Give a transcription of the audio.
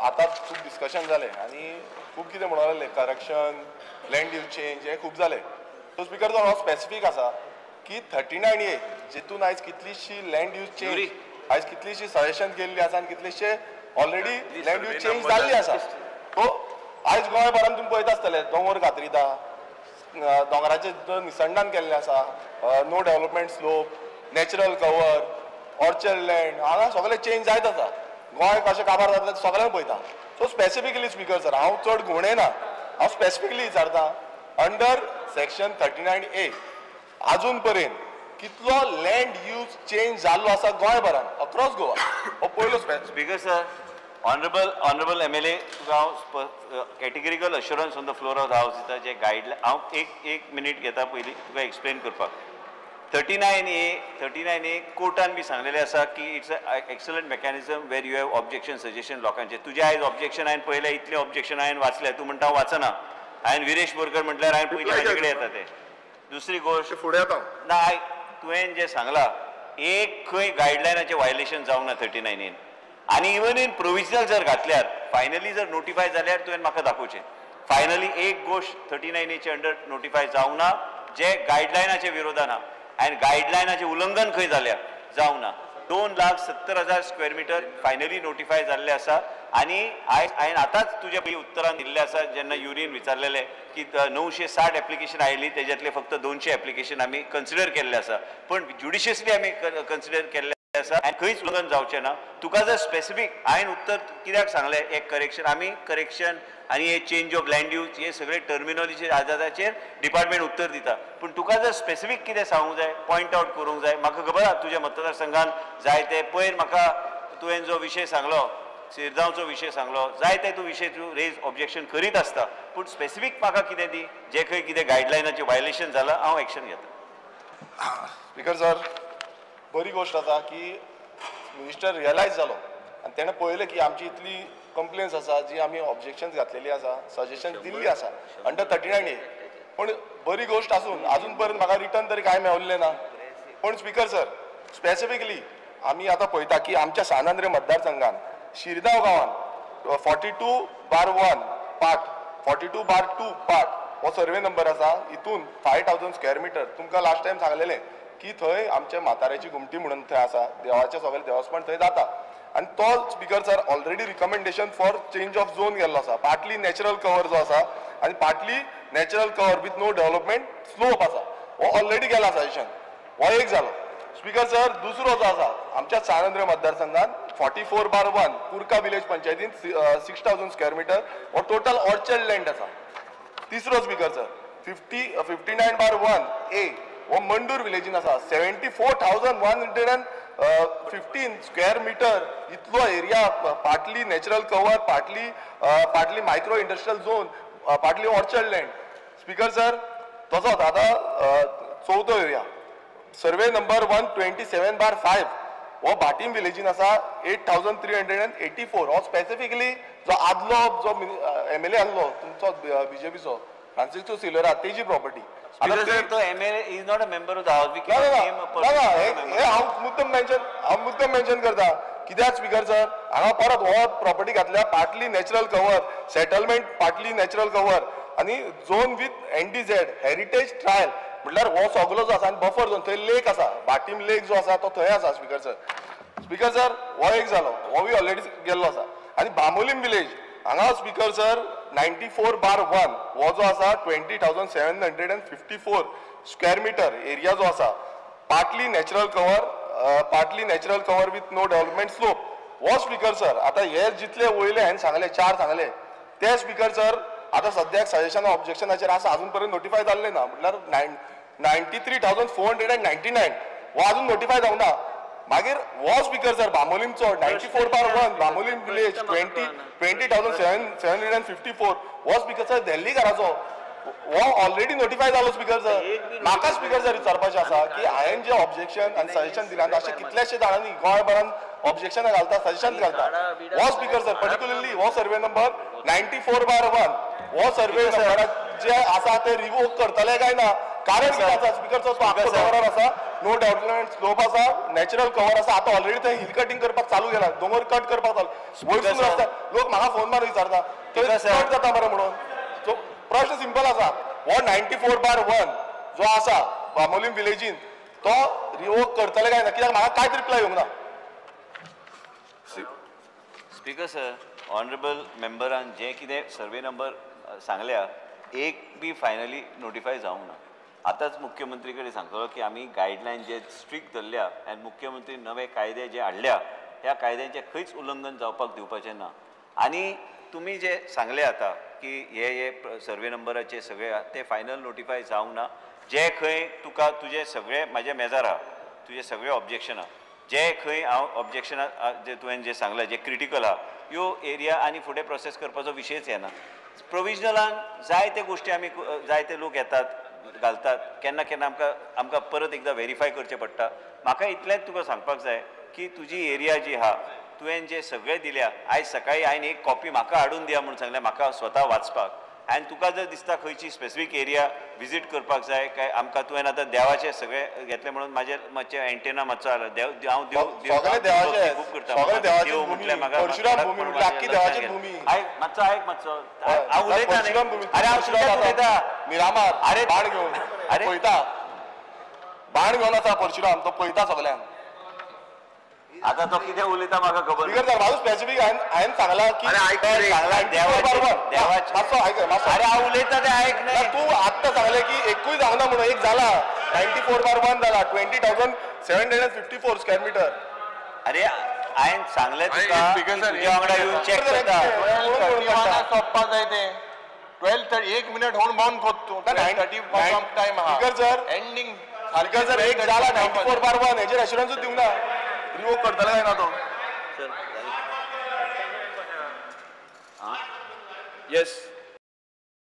आतां खूब डिस्कशन जालें आनी खूब कितें म्हणून लागलें करप्शन लँड यूज चेंज हें खूब जालें. सो स्पिकर सर हांव स्पेसिफीक आसा की 39A जितून आयज कितलीशी लँड यूज चेंज आयज कितलीशी सजेशन केल्ली आसा आनी कितलेशे ऑलरेडी लँड यूज चेंज जाल्ली आसा. सो आयज गोंयभरान तुमी पळयता आसतले दोंगर कातरिता दोंगराचे निसंडान केल्लें आसा no development slope natural cover orchard land हांगा सगळें चेंज जायत आसा. गोंय कशें काबार जाता तें सगळ्यांक पळयता. सो स्पेसिफिकली स्पिकर सर हांव चड घुवणयना हांव स्पेसिफिकली विचारता अंडर सेक्शन 39A अजून पर्यंत कितलो लँड यूज चेंज जाल्लो आसा गोंयभरान अक्रॉस गोवा हो पयलो स्पिकर सर ऑनरेबल MLA तुका हांव categorical assurance on the floor of the house दिता जे गायडलायन हांव एक मिनीट घेता पयलीं तुका एक्सप्लेन करपाक. 39A कोर्टान बी सांगलेलें आसा की it's a excellent mechanism where you have objection suggestion लोकांचे. तुजे आयज ऑब्जेक्शन हांवें पळयलें इतलें ऑब्जेक्शन हांवें वाचलें तू म्हणटा हांव वाचना हांवें विरेश बोरकर म्हटल्यार हांवें पयलीं म्हाजे कडेन येता ते. दुसरी गोश्ट फुडें येता ना तुवें जें सांगलां एक खंय गायडलायनाचें वायलेशन जावंक ना 39A आनी इवन इन प्रोविजनल जर घातल्यार फायनली जर नोटिफाय जाल्यार तुवें म्हाका दाखोवचें. फायनली एक गोश्ट 39A अंडर नोटिफाय जावंक ना जे गायडलायनाचे विरोधान आहा आनी गायडलायनाचें उल्लंघन खंय जाल्यार जावंक ना. 2,70,000 स्क्वेअर मिटर फायनली नोटिफाय जाल्ले आसा आनी हांवें आतांच तुज्या पयलीं उतरान दिल्लें आसा जेन्ना युरीन विचारलेलें की 960 एप्लिकेशन आयिल्ली तेज्यातले फक्त 200 एप्लिकेशन आमी कन्सिडर केल्ले आसा पण ज्युडिशियसली आमी कन्सिडर केल्ले आसा आनी खंयच उल्लंघन जावचें ना. तुका जर स्पेसिफीक हांवें उत्तर कित्याक सांगलें एक करेक्शन आमी करेक्शन आनी हे चेंज ऑफ लँड यूज हे सगळे टर्मिनॉलॉजी आधाराचेर डिपार्टमेंट उत्तर दिता पूण तुका जर स्पेसिफीक कितें सांगूंक जाय पॉयंट आवट करूंक जाय म्हाका खबर आसा तुज्या मतदारसंघान जाय ते पयर म्हाका तुवें जो विशय सांगलो शिरगांवचो विशय सांगलो जाय ते तूं विशय तूं रेज ऑब्जेक्शन करीत आसता पूण स्पेसिफीक म्हाका कितें दी जे खंय कितें गायडलायनाचें वायलेशन जालां हांव एक्शन घेता. स्पिकर सर बरी गोष्ट आसा की मिनिस्टर रियलायज जालो आनी तेणें पळयलें की आमची इतली कंप्लेन्स आसा जी आमी ऑब्जेक्शन्स घातलेली आसा सजेशन दिल्ली आसा अंडर 39A पूण बरी गोष्ट आसून अजून पर्यंत म्हाका रिटर्न तरी कांय मेळिल्लें ना. पूण स्पिकर सर स्पेसिफिकली आमी आतां पळयता की आमच्या सानांद्रे मतदारसंघान शिरगांव गांवान 42/1 पार्ट 42/2 पार्ट हो सर्वे नंबर आसा हितून 5,000 स्क्वेअर मिटर तुमकां लास्ट टायम सांगलेलें की थंय आमचे म्हाताऱ्याची घुमटी म्हणून थंय आसा देवाचें सगळें देवस्थान थंय जाता आनी तो speaker sir already recommendation for change of zone गेल्लो आसा. पार्टली नॅचरल कवर जो आसा आनी partly natural cover with no development slope आसा हो ऑलरेडी गेला सजेशन हो एक जालो. स्पिकर सर दुसरो जो आसा आमच्या सानंद्र मतदारसंघात 44/1 कुर्का विलेज पंचायतीन 6,000 स्क्वेअर मिटर हो टोटल ऑर्चर्ड लँड आसा. तिसरो स्पिकर सर 59/1A हो मंडूर विलेजीन आसा 74,115 स्क्वेअर मिटर इतलो area partly natural cover partly micro industrial zone partly orchard land. Speaker sir तसोच आतां चवथो एरिया सर्वे नंबर 127/5 हो भाटीम विलेजीन आसा 8,384 हो स्पेसिफिकली जो आदलो जो MLA आहलो तुमचो BJPचो फ्रांसिस्को सिल्वेरा तेजी प्रॉपर्टी. तो MLA is not a member of the house. हांव मुद्दम मेन्शन करता कित्याक स्पिकर सर हांगा परत हो प्रॉपर्टी घातल्या partly natural cover settlement partly natural cover आनी zone with NDZ heritage trial म्हटल्यार हो सगळो जो आसा आनी बफर झोन थंय लेक आसा भाटीम लेक जो आसा तो थंय आसा. स्पिकर सर हो एक जालो हो बी ऑलरेडी गेल्लो आसा आनी बांबोलीम विलेज हांगा स्पिकर सर 94/1 हो जो आसा 20,754 स्क्वेअर मिटर एरिया जो आसा partly natural cover with no development slope हो स्पिकर सर आतां हे जितले वयले हांवें सांगले 4 सांगले ते स्पिकर सर आतां सद्याक सजेशन ऑब्जेक्शनाचेर आसा अजून पर्यंत नोटिफाय जाल्ले ना म्हटल्यार 93,499 हो अजून नोटिफाय जावंक ना. मागीर हो स्पिकर सर बांबोलीमचो 94/1 बांबोलीम विलेज 20,754 हो स्पिकर सर दिल्ली घराचो हो ऑलरेडी नोटिफाय जालो. स्पिकर सर म्हाका स्पिकर सर विचारपाचें आसा की हांवें जे ऑब्जेक्शन आनी सजेशन दिलां अशें कितलेशे जाणांनी गोंयभरान ऑब्जेक्शन घालता सजेशन घालता हो स्पिकर सर पर्टिक्युलरली हो सर्वे नंबर 94/1 हो सर्वे नंबरात जे आसा ते रिवोक करतले काय ना कारण कितें आसा स्पिकरचो तो आख्खो कवरार आसा नो डेव्हलपमेंट स्लोप आसा नॅचरल कवर आसा आतां ऑलरेडी थंय हिल कटिंग करपाक चालू केला दोंगर कट करपाक चालू वयरसून रस्ता लोक म्हाका फोन मारून विचारता थंय कट जाता मरे म्हणून सो प्रश्न सिंपल आसा हो 94/1 जो आसा बांबोलीम विलेजीन तो रिवोक करतले काय ना कित्याक म्हाका कांयच रिप्लाय येवंक ना. स्पीकर सर ऑनरेबल मेंबरान जे कितें सर्वे नंबर सांगल्या एक बी फायनली नोटिफाय जावंक ना. आतांच मुख्यमंत्री कडेन सांगतलो की आमी गायडलायन जे स्ट्रिक्ट धरल्या आनी मुख्यमंत्री नवे कायदे जे हाडल्या त्या कायद्यांचें खंयच उल्लंघन जावपाक दिवपाचें ना. आनी तुमी जे सांगले आतां की हे सर्वे नंबराचे सगळे ते फायनल नोटिफाय जावंक ना. जे खंय तुका तुजे सगळे म्हाजे मेजार आहा तुजे सगळे ऑब्जेक्शन आहा जे खंय हांव ऑब्जेक्शना जे तुवें जे सांगलां जे क्रिटिकल आहा ह्यो एरिया आनी फुडें प्रोसेस करपाचो विशयच येना. प्रोविजनलान जायते गोश्टी आमी जायते लोक येतात घालतात केन्ना केन्ना आमकां परत एकदां व्हेरीफाय करचें पडटा. म्हाका इतलेंच तुका सांगपाक जाय की तुजी एरिया जी आहा तुवें जे सगळें दिल्या आयज सकाळीं हांवें एक कॉपी म्हाका हाडून दिया म्हणून सांगलें म्हाका स्वता वाचपाक आनी तुका जर दिसता खंयची स्पेसिफीक एरिया विजीट करपाक जाय काय आमकां तुवें आतां देवाचे सगळें घेतलें म्हणून मातशें एंटेना मातसो हांव सगळे देवाचे बूक सगळे देवाची देव भूमी म्हटल्यार म्हाका परशुराम भूमी म्हटल्यार आख्खी देवाची भूमी आयक मातसो हांव उलयता न्ही. परशुराम भूमी अरे हांव सुद्दां उलयता मिरामार अरे बाण घेवन अरे पळयता बाण घेवन आसा परशुराम तो पळयता सगळ्यांक. आता तो कितें उलयता म्हाका खबर ना. बिगर सर म्हाजो स्पेसिफीक हांवें सांगला की सांगला देवाचे मातसो आयक मातसो अरे हांव उलयता तें आयक ना न्ही. तूं आत्तां सांगलें की एकूय जावना म्हणून एक जाला 94/1 जाला 20,754 स्क्वेअर मिटर. अरे हांवें सांगलें तुका तुज्या वांगडा येवन चॅक करता. सोंपपाक जाय तें 12:30 1 मिनिट होऊन बंद करतो 12:30 टाइम आहा बिगर सर एंडिंग बिगर सर एक जाला 94/1 हेजेर एश्युरन्सूच दिवंक ना रिवोक करतले काय ना तो. Sir Yes.